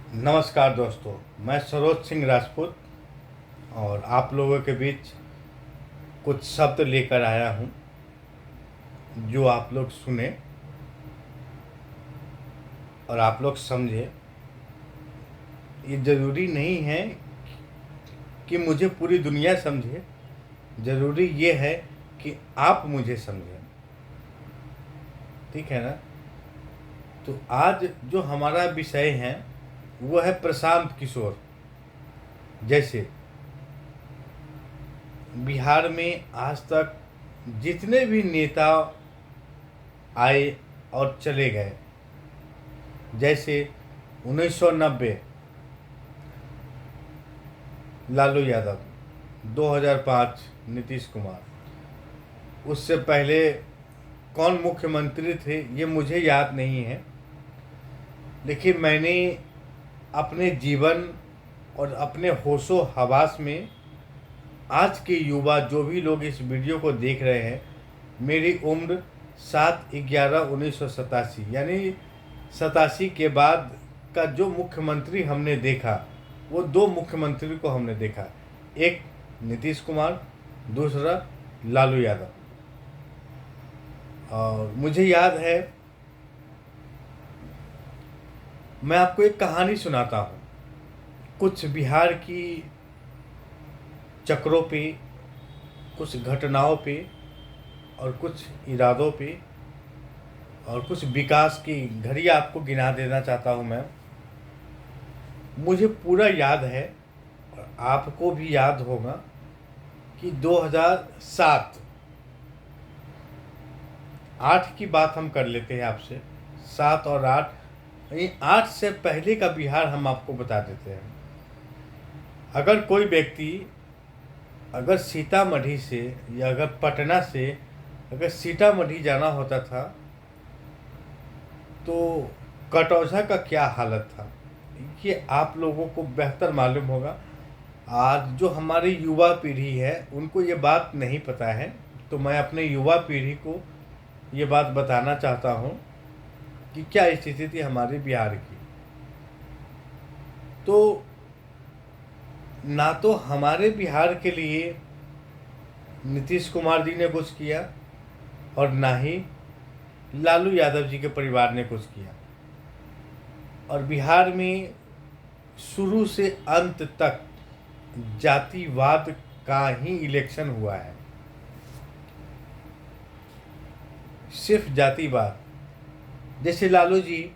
नमस्कार दोस्तों, मैं सरोज सिंह राजपूत और आप लोगों के बीच कुछ शब्द लेकर आया हूँ जो आप लोग सुने और आप लोग समझे। ये ज़रूरी नहीं है कि मुझे पूरी दुनिया समझे, ज़रूरी ये है कि आप मुझे समझें। ठीक है ना? तो आज जो हमारा विषय है वो है प्रशांत किशोर। जैसे बिहार में आज तक जितने भी नेता आए और चले गए, जैसे 1990 लालू यादव, 2005 नीतीश कुमार, उससे पहले कौन मुख्यमंत्री थे ये मुझे याद नहीं है, लेकिन मैंने अपने जीवन और अपने होशो हवास में आज के युवा जो भी लोग इस वीडियो को देख रहे हैं, मेरी उम्र 7/11/1987 यानी 87 के बाद का जो मुख्यमंत्री हमने देखा, वो दो मुख्यमंत्री को हमने देखा, एक नीतीश कुमार, दूसरा लालू यादव। और मुझे याद है, मैं आपको एक कहानी सुनाता हूँ कुछ बिहार की चक्रों पे, कुछ घटनाओं पे और कुछ इरादों पे और कुछ विकास की घड़ी आपको गिना देना चाहता हूँ मैं। मुझे पूरा याद है और आपको भी याद होगा कि 2007 8 की बात हम कर लेते हैं आपसे। 7 और 8, यानी 8 से पहले का बिहार हम आपको बता देते हैं। अगर कोई व्यक्ति अगर सीतामढ़ी से या अगर पटना से अगर सीतामढ़ी जाना होता था तो कटौझा का क्या हालत था, ये आप लोगों को बेहतर मालूम होगा। आज जो हमारी युवा पीढ़ी है उनको ये बात नहीं पता है, तो मैं अपने युवा पीढ़ी को ये बात बताना चाहता हूँ कि क्या स्थिति थी हमारे बिहार की। तो ना तो हमारे बिहार के लिए नीतीश कुमार जी ने कुछ किया और ना ही लालू यादव जी के परिवार ने कुछ किया। और बिहार में शुरू से अंत तक जातिवाद का ही इलेक्शन हुआ है, सिर्फ जातिवाद। जैसे लालू जी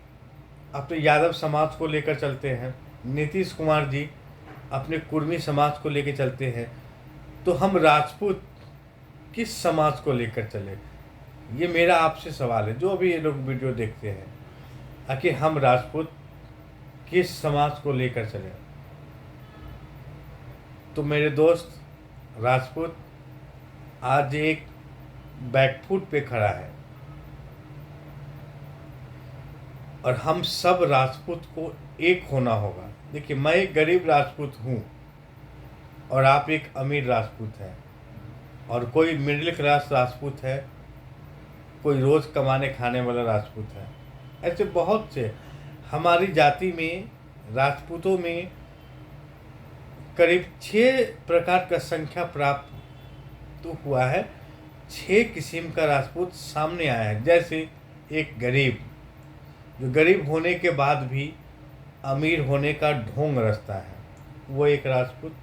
अपने यादव समाज को लेकर चलते हैं, नीतीश कुमार जी अपने कुर्मी समाज को लेकर चलते हैं, तो हम राजपूत किस समाज को लेकर चले? ये मेरा आपसे सवाल है, जो भी ये लोग वीडियो देखते हैं, आखिर हम राजपूत किस समाज को लेकर चले? तो मेरे दोस्त, राजपूत आज एक बैकफुट पे खड़ा है और हम सब राजपूत को एक होना होगा। देखिए, मैं एक गरीब राजपूत हूँ और आप एक अमीर राजपूत हैं, और कोई मिडिल क्लास राजपूत है, कोई रोज़ कमाने खाने वाला राजपूत है। ऐसे बहुत से हमारी जाति में, राजपूतों में करीब 6 प्रकार का संख्या प्राप्त तो हुआ है। 6 किस्म का राजपूत सामने आया है। जैसे एक गरीब, जो गरीब होने के बाद भी अमीर होने का ढोंग रचता है, वो एक राजपूत।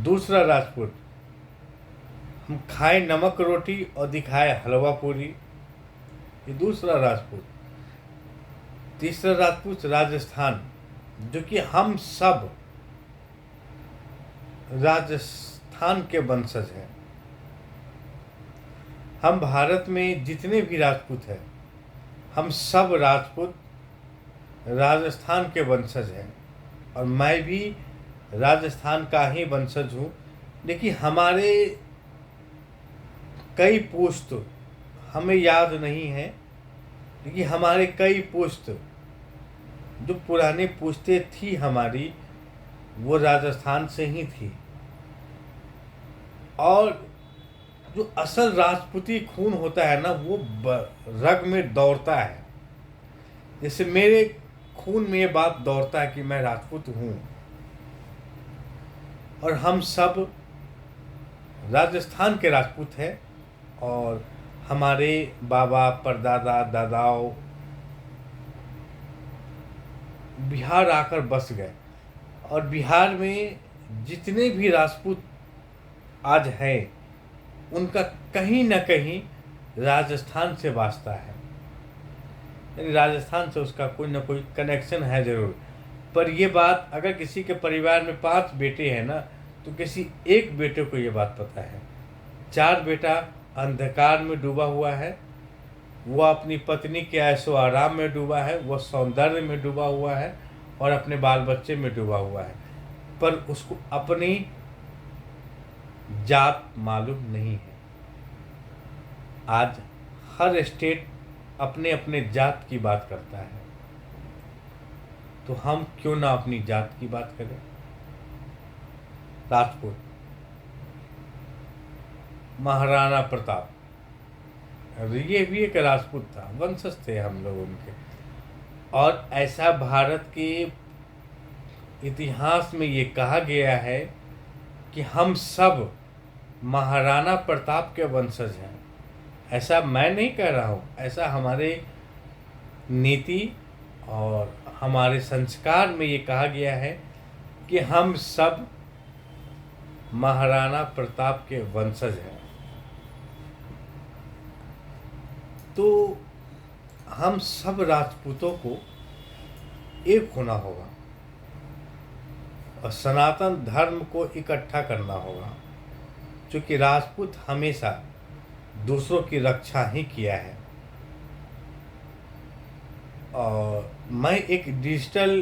दूसरा राजपूत, हम खाए नमक रोटी और दिखाए हलवा पूरी, ये दूसरा राजपूत। तीसरा राजपूत राजस्थान, जो कि हम सब राजस्थान के वंशज हैं। हम भारत में जितने भी राजपूत हैं, हम सब राजपूत राजस्थान के वंशज हैं, और मैं भी राजस्थान का ही वंशज हूँ। लेकिन हमारे कई पुश्त हमें याद नहीं है, लेकिन हमारे कई पुश्त, जो पुरानी पुश्तें थी हमारी, वो राजस्थान से ही थी। और जो असल राजपूती खून होता है ना, वो रग में दौड़ता है। जैसे मेरे खून में ये बात दौड़ता है कि मैं राजपूत हूँ। और हम सब राजस्थान के राजपूत हैं, और हमारे बाबा परदादा दादाओं बिहार आकर बस गए। और बिहार में जितने भी राजपूत आज हैं, उनका कहीं ना कहीं राजस्थान से वास्ता है, यानी राजस्थान से उसका कोई ना कोई कनेक्शन है ज़रूर। पर ये बात अगर किसी के परिवार में 5 बेटे हैं ना, तो किसी एक बेटे को ये बात पता है। 4 बेटा अंधकार में डूबा हुआ है, वो अपनी पत्नी के ऐशो आराम में डूबा है, वो सौंदर्य में डूबा हुआ है, और अपने बाल बच्चे में डूबा हुआ है, पर उसको अपनी जात मालूम नहीं है। आज हर स्टेट अपने अपने जात की बात करता है, तो हम क्यों ना अपनी जात की बात करें। राजपूत, महाराणा प्रताप, ये भी एक राजपूत था, वंशज थे हम लोग उनके। और ऐसा भारत के इतिहास में ये कहा गया है कि हम सब महाराणा प्रताप के वंशज हैं। ऐसा मैं नहीं कह रहा हूँ, ऐसा हमारे नीति और हमारे संस्कार में ये कहा गया है कि हम सब महाराणा प्रताप के वंशज हैं। तो हम सब राजपूतों को एक होना होगा और सनातन धर्म को इकट्ठा करना होगा, क्योंकि राजपूत हमेशा दूसरों की रक्षा ही किया है। और मैं एक डिजिटल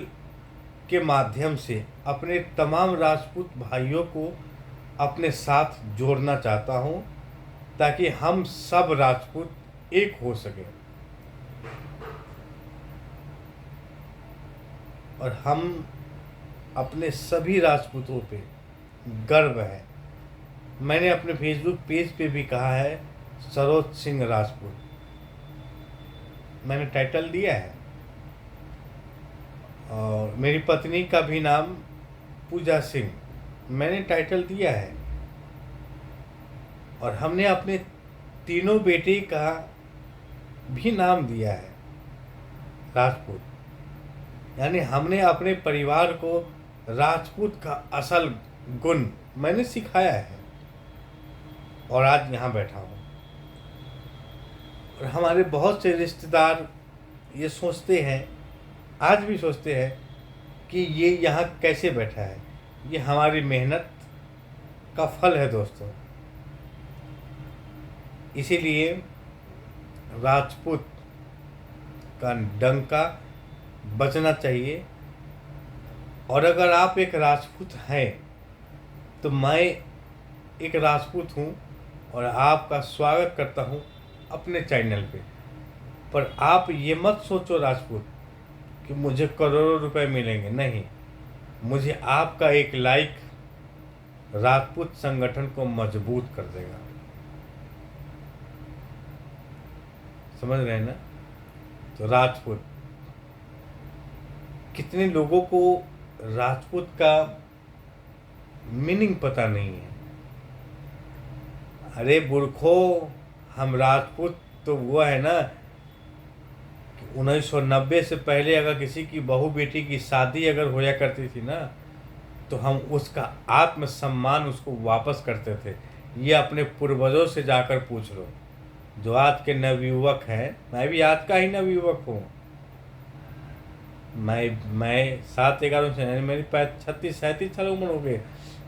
के माध्यम से अपने तमाम राजपूत भाइयों को अपने साथ जोड़ना चाहता हूँ, ताकि हम सब राजपूत एक हो सकें और हम अपने सभी राजपूतों पे गर्व है। मैंने अपने फेसबुक पेज पे भी कहा है सरोज सिंह राजपूत, मैंने टाइटल दिया है। और मेरी पत्नी का भी नाम पूजा सिंह मैंने टाइटल दिया है। और हमने अपने तीनों बेटे का भी नाम दिया है राजपूत, यानी हमने अपने परिवार को राजपूत का असल गुण मैंने सिखाया है, और आज यहाँ बैठा हूँ। और हमारे बहुत से रिश्तेदार ये सोचते हैं, आज भी सोचते हैं कि ये यहाँ कैसे बैठा है। ये हमारी मेहनत का फल है दोस्तों। इसीलिए राजपूत का डंका बचना चाहिए। और अगर आप एक राजपूत हैं तो मैं एक राजपूत हूँ और आपका स्वागत करता हूँ अपने चैनल पे। पर आप ये मत सोचो राजपूत कि मुझे करोड़ों रुपए मिलेंगे, नहीं। मुझे आपका एक लाइक राजपूत संगठन को मजबूत कर देगा। समझ रहे हैं ना। तो राजपूत, कितने लोगों को राजपूत का मीनिंग पता नहीं है। अरे मूर्खो, हम राजपूत तो वो है ना कि 1990 से पहले अगर किसी की बहू बेटी की शादी अगर होया करती थी ना, तो हम उसका आत्मसम्मान उसको वापस करते थे। ये अपने पूर्वजों से जाकर पूछ लो, जो आज के नवयुवक हैं। मैं भी आज का ही नवयुवक हूँ। मैं 7-11 से, मेरी 36-37 साल उम्र हो गई।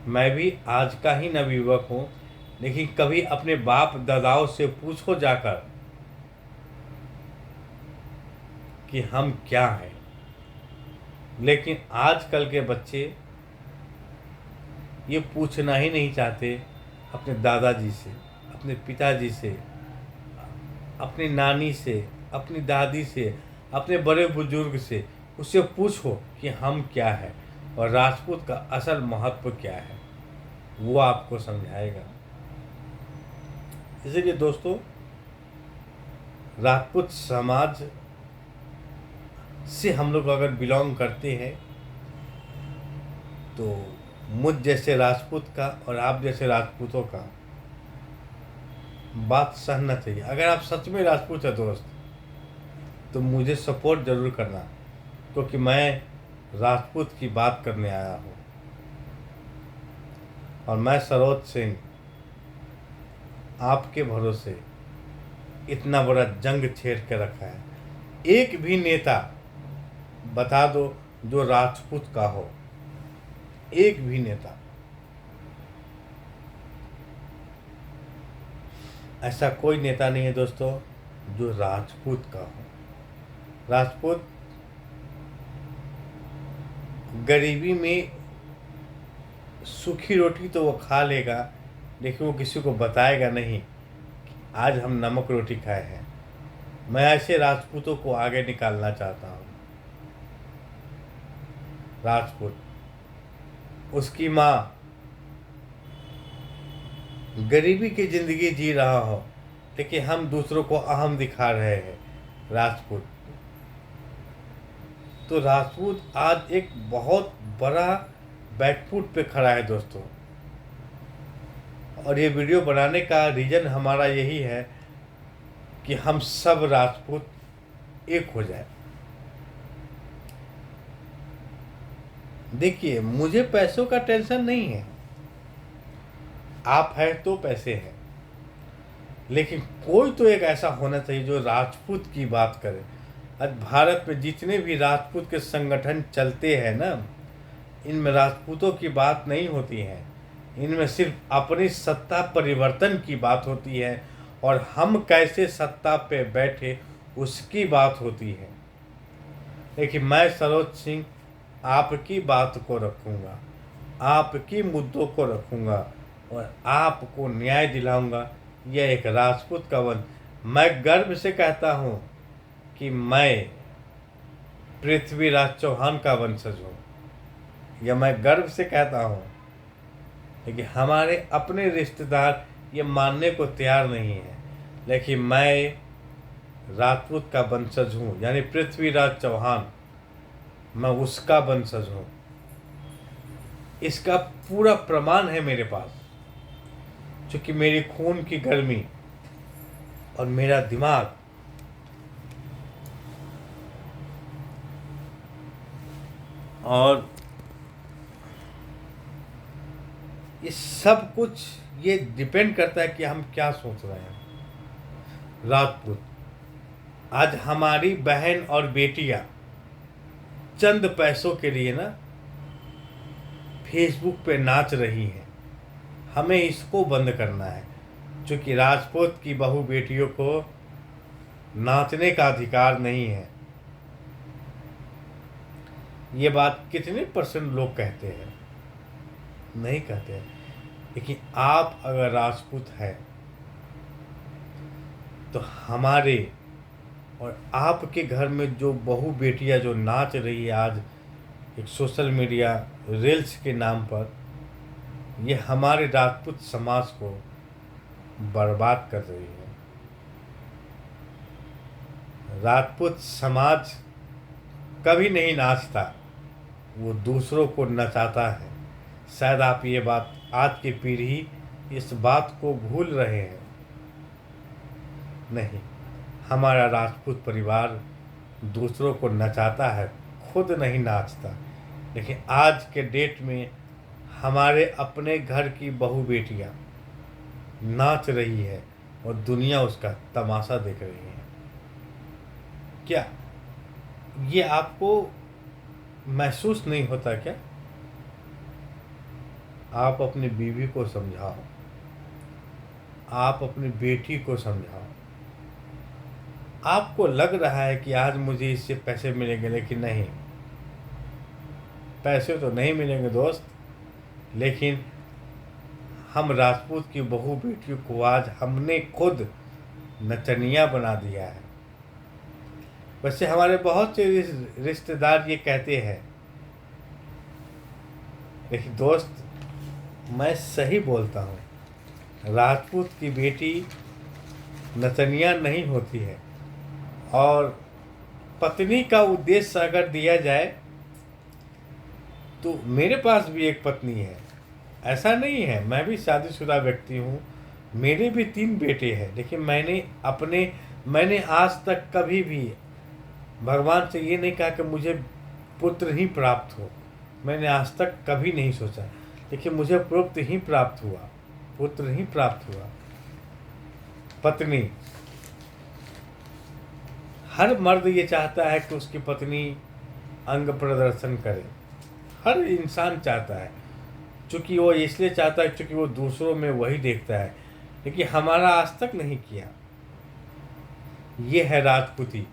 मैं भी आज का ही नवयुवक हूँ। लेकिन कभी अपने बाप दादाओं से पूछो जाकर कि हम क्या हैं। लेकिन आजकल के बच्चे ये पूछना ही नहीं चाहते अपने दादाजी से, अपने पिताजी से, अपनी नानी से, अपनी दादी से, अपने बड़े बुजुर्ग से। उससे पूछो कि हम क्या है और राजपूत का असल महत्व क्या है, वो आपको समझाएगा। इसलिए दोस्तों, राजपूत समाज से हम लोग अगर बिलोंग करते हैं तो मुझ जैसे राजपूत का और आप जैसे राजपूतों का बात सहना चाहिए। अगर आप सच में राजपूत है दोस्त तो मुझे सपोर्ट ज़रूर करना, क्योंकि मैं राजपूत की बात करने आया हूँ। और मैं सरोज सिंह आपके भरोसे इतना बड़ा जंग छेड़ के रखा है। एक भी नेता बता दो जो राजपूत का हो, एक भी नेता। ऐसा कोई नेता नहीं है दोस्तों जो राजपूत का हो। राजपूत गरीबी में सूखी रोटी तो वो खा लेगा, लेकिन वो किसी को बताएगा नहीं आज हम नमक रोटी खाए हैं। मैं ऐसे राजपूतों को आगे निकालना चाहता हूँ। राजपूत, उसकी माँ गरीबी की जिंदगी जी रहा हो, लेकिन हम दूसरों को अहम दिखा रहे हैं। राजपूत तो राजपूत आज एक बहुत बड़ा बैकफुट पे खड़ा है दोस्तों। और ये वीडियो बनाने का रीज़न हमारा यही है कि हम सब राजपूत एक हो जाए। देखिए, मुझे पैसों का टेंशन नहीं है, आप है तो पैसे हैं, लेकिन कोई तो एक ऐसा होना चाहिए जो राजपूत की बात करे। आज भारत में जितने भी राजपूत के संगठन चलते हैं ना, इनमें राजपूतों की बात नहीं होती है। इनमें सिर्फ अपनी सत्ता परिवर्तन की बात होती है और हम कैसे सत्ता पे बैठे उसकी बात होती है। लेकिन मैं सरोज सिंह आपकी बात को रखूँगा, आपकी मुद्दों को रखूँगा और आपको न्याय दिलाऊँगा। यह एक राजपूत का वंश। मैं गर्व से कहता हूँ कि मैं पृथ्वीराज चौहान का वंशज हूँ, यह मैं गर्व से कहता हूँ। लेकिन हमारे अपने रिश्तेदार ये मानने को तैयार नहीं है, लेकिन मैं राजपूत का वंशज हूँ, यानी पृथ्वीराज चौहान, मैं उसका वंशज हूँ। इसका पूरा प्रमाण है मेरे पास, क्योंकि मेरी खून की गर्मी और मेरा दिमाग और ये सब कुछ ये डिपेंड करता है कि हम क्या सोच रहे हैं। राजपूत, आज हमारी बहन और बेटियां चंद पैसों के लिए ना फेसबुक पे नाच रही हैं। हमें इसको बंद करना है, क्योंकि राजपूत की बहू बेटियों को नाचने का अधिकार नहीं है। ये बात कितने परसेंट लोग कहते हैं? नहीं कहते हैं। लेकिन आप अगर राजपूत हैं तो हमारे और आपके घर में जो बहू बेटियां जो नाच रही है आज एक सोशल मीडिया रील्स के नाम पर, ये हमारे राजपूत समाज को बर्बाद कर रही है। राजपूत समाज कभी नहीं नाचता, वो दूसरों को नचाता है। शायद आप ये बात, आज की पीढ़ी इस बात को भूल रहे हैं। नहीं, हमारा राजपूत परिवार दूसरों को नचाता है, खुद नहीं नाचता। लेकिन आज के डेट में हमारे अपने घर की बहू बेटियां नाच रही है और दुनिया उसका तमाशा देख रही है। क्या ये आपको महसूस नहीं होता क्या? आप अपनी बीवी को समझाओ, आप अपनी बेटी को समझाओ। आपको लग रहा है कि आज मुझे इससे पैसे मिलेंगे, लेकिन नहीं, पैसे तो नहीं मिलेंगे दोस्त। लेकिन हम राजपूत की बहू बेटियों को आज हमने खुद नचनिया बना दिया है। वैसे हमारे बहुत से रिश्तेदार ये कहते हैं, लेकिन दोस्त मैं सही बोलता हूँ, राजपूत की बेटी नचनिया नहीं होती है। और पत्नी का उद्देश्य अगर दिया जाए तो मेरे पास भी एक पत्नी है, ऐसा नहीं है। मैं भी शादीशुदा व्यक्ति हूँ, मेरे भी 3 बेटे हैं। लेकिन मैंने आज तक कभी भी भगवान से ये नहीं कहा कि मुझे पुत्र ही प्राप्त हो। मैंने आज तक कभी नहीं सोचा, लेकिन मुझे पुत्र ही प्राप्त हुआ, पुत्र ही प्राप्त हुआ। पत्नी, हर मर्द ये चाहता है कि उसकी पत्नी अंग प्रदर्शन करे, हर इंसान चाहता है। चूँकि वो इसलिए चाहता है क्योंकि वो दूसरों में वही देखता है, लेकिन हमारा आज तक नहीं किया। ये है राजपूती।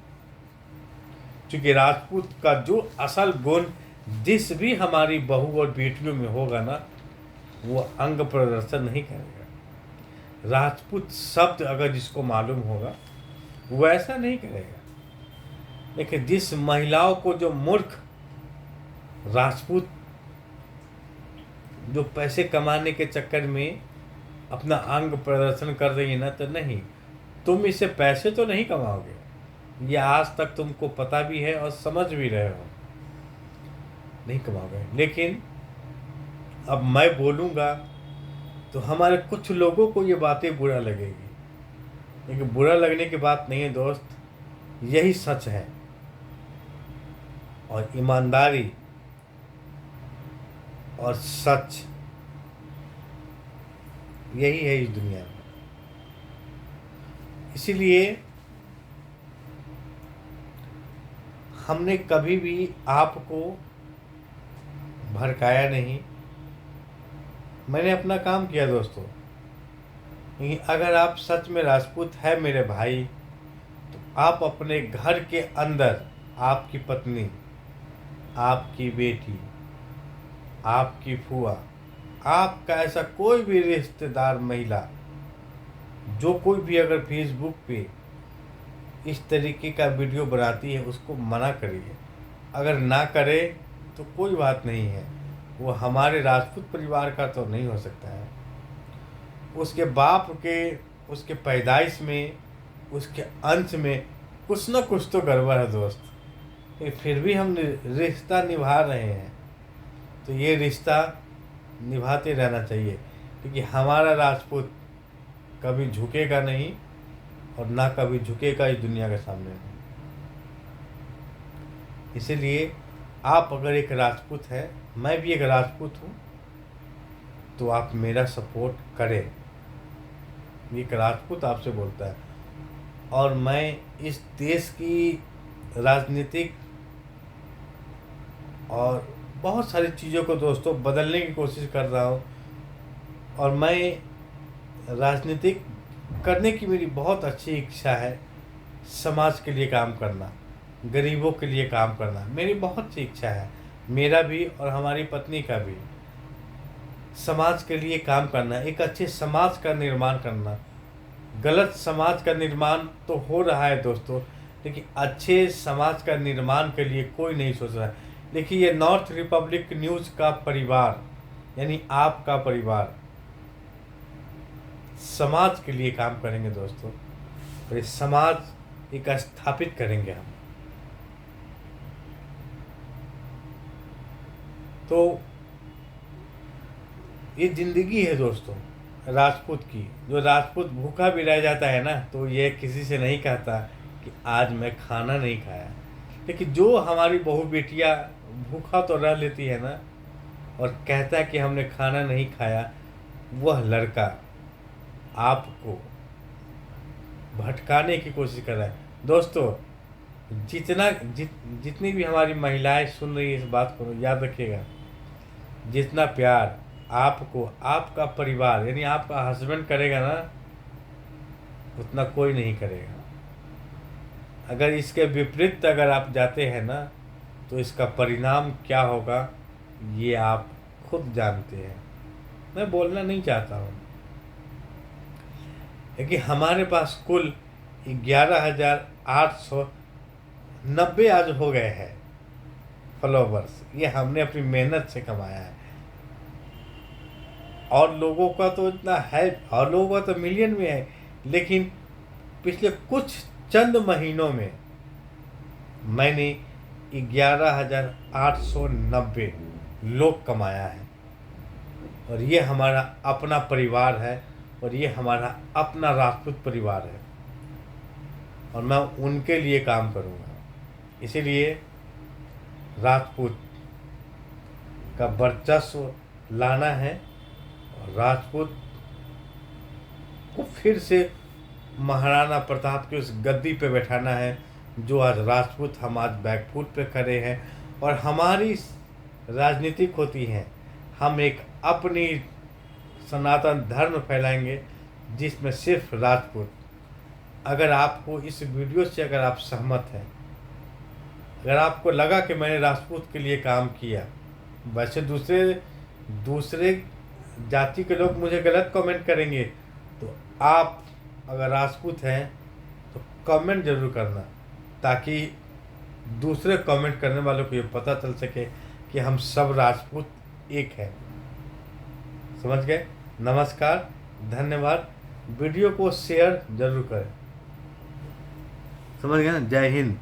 क्योंकि राजपूत का जो असल गुण जिस भी हमारी बहू और बेटियों में होगा ना, वो अंग प्रदर्शन नहीं करेगा। राजपूत शब्द अगर जिसको मालूम होगा वो ऐसा नहीं करेगा। लेकिन जिस महिलाओं को, जो मूर्ख राजपूत जो पैसे कमाने के चक्कर में अपना अंग प्रदर्शन कर रही है ना, तो नहीं, तुम इससे पैसे तो नहीं कमाओगे, ये आज तक तुमको पता भी है और समझ भी रहे हो, नहीं कमाओगे। लेकिन अब मैं बोलूँगा तो हमारे कुछ लोगों को ये बातें बुरा लगेगी, लेकिन बुरा लगने की बात नहीं है दोस्त, यही सच है। और ईमानदारी और सच यही है इस दुनिया में। इसीलिए हमने कभी भी आपको भड़काया नहीं, मैंने अपना काम किया दोस्तों। लेकिन अगर आप सच में राजपूत है मेरे भाई, तो आप अपने घर के अंदर आपकी पत्नी, आपकी बेटी, आपकी फूआ, आपका ऐसा कोई भी रिश्तेदार महिला, जो कोई भी अगर फेसबुक पे इस तरीके का वीडियो बनाती है, उसको मना करिए। अगर ना करे तो कोई बात नहीं है, वो हमारे राजपूत परिवार का तो नहीं हो सकता है। उसके बाप के, उसके पैदाइश में, उसके अंश में कुछ न कुछ तो गड़बड़ है दोस्त। फिर भी हम रिश्ता निभा रहे हैं, तो ये रिश्ता निभाते रहना चाहिए, क्योंकि हमारा राजपूत कभी झुकेगा नहीं और ना कभी झुकेगा इस दुनिया के सामने में। इसीलिए आप अगर एक राजपूत है, मैं भी एक राजपूत हूँ, तो आप मेरा सपोर्ट करें। एक राजपूत आपसे बोलता है, और मैं इस देश की राजनीतिक और बहुत सारी चीज़ों को दोस्तों बदलने की कोशिश कर रहा हूँ। और मैं राजनीतिक करने की मेरी बहुत अच्छी इच्छा है। समाज के लिए काम करना, गरीबों के लिए काम करना मेरी बहुत सी इच्छा है, मेरा भी और हमारी पत्नी का भी। समाज के लिए काम करना, एक अच्छे समाज का निर्माण करना। गलत समाज का निर्माण तो हो रहा है दोस्तों, लेकिन अच्छे समाज का निर्माण के लिए कोई नहीं सोच रहा है। देखिए, ये नॉर्थ रिपब्लिक न्यूज़ का परिवार, यानी आपका परिवार, समाज के लिए काम करेंगे दोस्तों, और ये समाज एक स्थापित करेंगे हम। तो ये जिंदगी है दोस्तों राजपूत की। जो राजपूत भूखा भी रह जाता है ना, तो ये किसी से नहीं कहता कि आज मैं खाना नहीं खाया। लेकिन जो हमारी बहू बेटियां भूखा तो रह लेती है ना, और कहता है कि हमने खाना नहीं खाया, वह लड़का आपको भटकाने की कोशिश कर रहा है। दोस्तों, जितनी भी हमारी महिलाएं सुन रही है इस बात को, याद रखिएगा, जितना प्यार आपको आपका परिवार यानी आपका हस्बैंड करेगा ना, उतना कोई नहीं करेगा। अगर इसके विपरीत अगर आप जाते हैं ना, तो इसका परिणाम क्या होगा ये आप खुद जानते हैं। मैं बोलना नहीं चाहता हूँ, लेकिन हमारे पास कुल 11,890 आज हो गए हैं फॉलोवर्स। ये हमने अपनी मेहनत से कमाया है। और लोगों का तो इतना है, और लोगों का तो मिलियन में है। लेकिन पिछले कुछ चंद महीनों में मैंने 11,890 लोग कमाया है, और ये हमारा अपना परिवार है, और ये हमारा अपना राजपूत परिवार है, और मैं उनके लिए काम करूँगा। इसीलिए राजपूत का वर्चस्व लाना है, और राजपूत को फिर से महाराणा प्रताप की उस गद्दी पे बैठाना है जो आज राजपूत हम आज बैकफुट पे खड़े हैं। और हमारी राजनीतिक होती है, हम एक अपनी सनातन धर्म फैलाएंगे जिसमें सिर्फ राजपूत। अगर आपको इस वीडियो से अगर आप सहमत हैं, अगर आपको लगा कि मैंने राजपूत के लिए काम किया, वैसे दूसरे जाति के लोग मुझे गलत कमेंट करेंगे, तो आप अगर राजपूत हैं तो कमेंट जरूर करना, ताकि दूसरे कमेंट करने वालों को ये पता चल सके कि हम सब राजपूत एक हैं। समझ गए? नमस्कार, धन्यवाद। वीडियो को शेयर जरूर करें। समझ गए ना? जय हिंद।